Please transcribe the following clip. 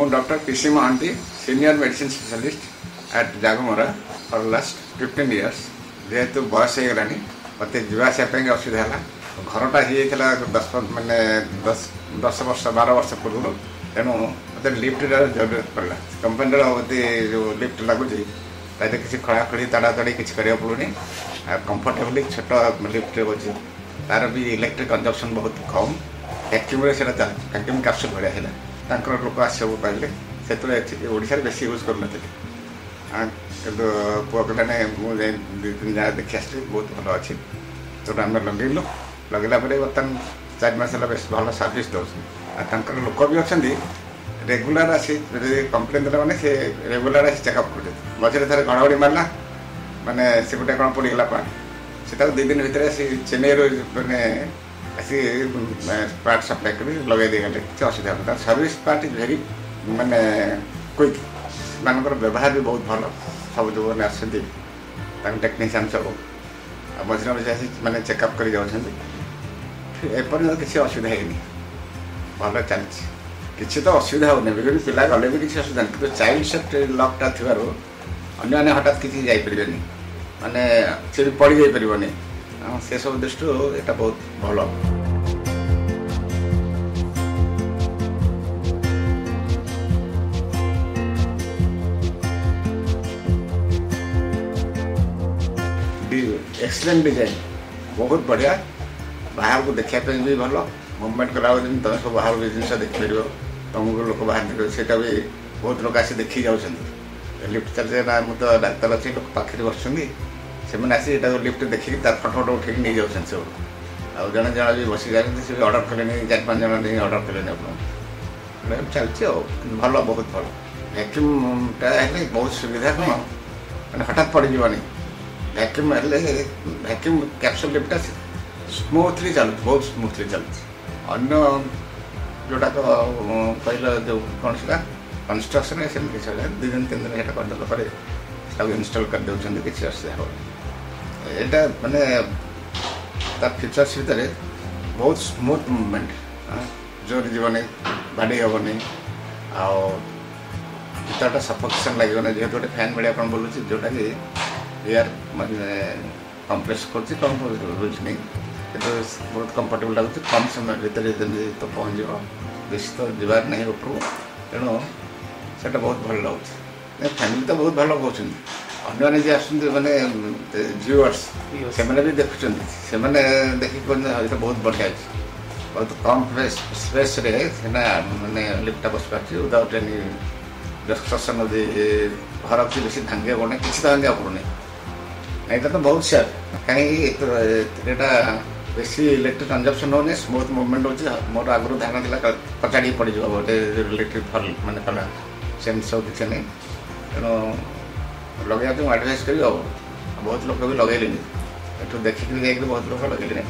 ମୁଁ doctor PC Mohanty senior medicine specialist at Jagamara for last 15 years। ଯେହେତୁ ବୟସ ହେଇଗଲାଣି ମୋତେ ଯିବା ଆସିବା ପାଇଁ ଅସୁବିଧା ହେଲା। ଘରଟା ହେଇଯାଇଥିଲା 10 ବର୍ଷ 12 ବର୍ଷ ପୂର୍ବରୁ, ତେଣୁ ମୋତେ ଲିଫ୍ଟର ଜରୁରତ ପଡ଼ିଲା। କମ୍ପାନୀର ମୋତେ ଯେଉଁ ଲିଫ୍ଟ ଲାଗୁଛି ତାରେ କିଛି ଖୋଳାଖୋଳି ତାଡ଼ାତାଡ଼ି କିଛି କରିବାକୁ ପଡ଼ୁନି, ଆଉ କମ୍ଫର୍ଟେବଲି ଛୋଟ ଲିଫ୍ଟରେ ଅଛି। ତାର ବି ଇଲେକ୍ଟ୍ରିକ୍ କନଜମ୍ପସନ୍ ବହୁତ କମ୍। ଭ୍ୟାକ୍ୟୁମ୍ରେ ସେଇଟା ଚାଲିଛି, ଭ୍ୟାକ୍ୟୁମ୍ କ୍ୟାପସୁଲ୍ ଭଳିଆ ହେଲା। ତାଙ୍କର ଲୋକ ଆସିବାକୁ ପାଇଲେ, ସେତେବେଳେ ଓଡ଼ିଶାରେ ବେଶୀ ୟୁଜ୍ କରୁନଥିଲି। କିନ୍ତୁ ପୁଅ ପିଲାମାନେ ମୁଁ ଯାଇ 2-3 ଜାଗା ଦେଖି ଆସିଲି, ବହୁତ ଭଲ ଅଛି। ତେଣୁ ଆମେ ଲଗେଇଲା ପରେ ବର୍ତ୍ତମାନ 4 ମାସ ହେଲା ବେଶ ଭଲ ସର୍ଭିସ୍ ଦେଉଛି। ଆଉ ତାଙ୍କର ଲୋକ ବି ଅଛନ୍ତି ରେଗୁଲାର ଆସି, ଯଦି କମ୍ପ୍ଲେନ୍ ଦେଲା ମାନେ ସେ ରେଗୁଲାର ଆସି ଚେକଅପ୍ କରୁଛନ୍ତି। ମଝିରେ ଥରେ ଘଡ଼ଘଡ଼ି ମାରିଲା ମାନେ ସେ ଗୋଟେ କ'ଣ ପଡ଼ିଗଲା ପାର୍ଟ, ସେଟାକୁ 2 ଦିନ ଭିତରେ ଆସି ଚେନ୍ନାଇରୁ ମାନେ ଆସି ପାର୍ଟ ସପ୍ଲାଏ କରି ଲଗାଇ ଦେଇଗଲେ, କିଛି ଅସୁବିଧା ହେବନି। ତାର ସର୍ଭିସ୍ ପାର୍ଟ ଇଜ୍ ଭେରି ମାନେ କୁଇକ୍। ସେମାନଙ୍କର ବ୍ୟବହାର ବି ବହୁତ ଭଲ। ସବୁ ଯେଉଁମାନେ ଆସୁଛନ୍ତି ତାଙ୍କ ଟେକ୍ନିସିଆନ୍ ସବୁ ଆଉ ମଝିରେ ମଝିରେ ଆସି ମାନେ ଚେକଅପ୍ କରି ଯାଉଛନ୍ତି। ଏପର୍ଯ୍ୟନ୍ତ କିଛି ଅସୁବିଧା ହେଇନି, ଭଲ ଚାଲିଛି। କିଛି ତ ଅସୁବିଧା ହେଉନି, ଏବେ ପିଲା ଗଲେ ବି କିଛି ଅସୁବିଧା ନାହିଁ। କିନ୍ତୁ ଚାଇଲ୍ଡ ସେଫ୍ଟି ଲକ୍ଟା ଥିବାରୁ ଅନ୍ୟମାନେ ହଠାତ୍ କିଛି ଯାଇପାରିବେନି, ମାନେ ସେ ପଡ଼ି ଯାଇପାରିବନି। ସେସବୁ ଦୃଷ୍ଟିରୁ ଏଇଟା ବହୁତ ଭଲ। एक्सीलेंट डिजाइन बहुत बढ़िया, बाहर को देखा भी भल मुवमेंट कला तुम सब बाहर जिन देखिपर, तुमको लोक बाहर देख से भी बहुत लोग आसी देखी जाऊँ। लिफ्ट चलते ना मुझे तो डाक्तर अच्छे लोग पाखे बस से लिफ्ट देखिए तार फटो फटो उठे नहीं जाऊँ सब। आ जड़े जन भी बस जाते से अर्डर कले 4-5 जन नहीं अर्डर कले आप चलती भल बहुत भल। भैक्यूमटा बहुत सुविधा कौन मैंने हठात पड़जनी। भैक्यूम भैक्यूम कैप्सूल लिफ्टा स्मूथली चलु, बहुत स्मूथली चलुଛି। अन्य जोटा तो कहल जो कौन सा कन्स्ट्रक्शन सेमती 2-3 दिन यहाँ करदेला पर इनस्टल कर देउछन्ति, किसी असुविधा हो। यहाँ माने तार फीचर्स भितर बहुत स्मूथ मुवमेंट, जोर जीवन बाड़ी हेनी आटा सफोकेसन लगे जेहतु गोटे फैन भाया कौन बोलूँ जोटा कि एयर माने कंप्रेस कर कम रोज नहीं, बहुत कंफर्टेबल लगुच। कम समय भर तो पहुँच जाओ, बेस तो जबार नहीं उपरू, तेणु से बहुत भल लगुच। फैमिली तो बहुत भल कहते अन्य जी आस मैंने व्यूअर्स से भी देखुं से देखिए कहते बहुत बढ़िया अच्छे, बहुत कम स्पेस मैंने लिफ्टा बस party without any destruction of the घर की बेसी भांगे पड़े, किसी तो भांगे पड़ूनी। यहाँ तो बहुत सेफ कहीं बेसी इलेक्ट्रिक कंजप्शन होने, स्मूथ मुवमेंट हो। मोर आगुरी धारणा था कचाड़ी पड़ जाए गोटे इलेक्ट्रिक फल मैंने कला सेम सब किसी नहीं, तेणु लगे आडभाइस करी। बहुत लोग भी लगे देखिक बहुत लोग लगे।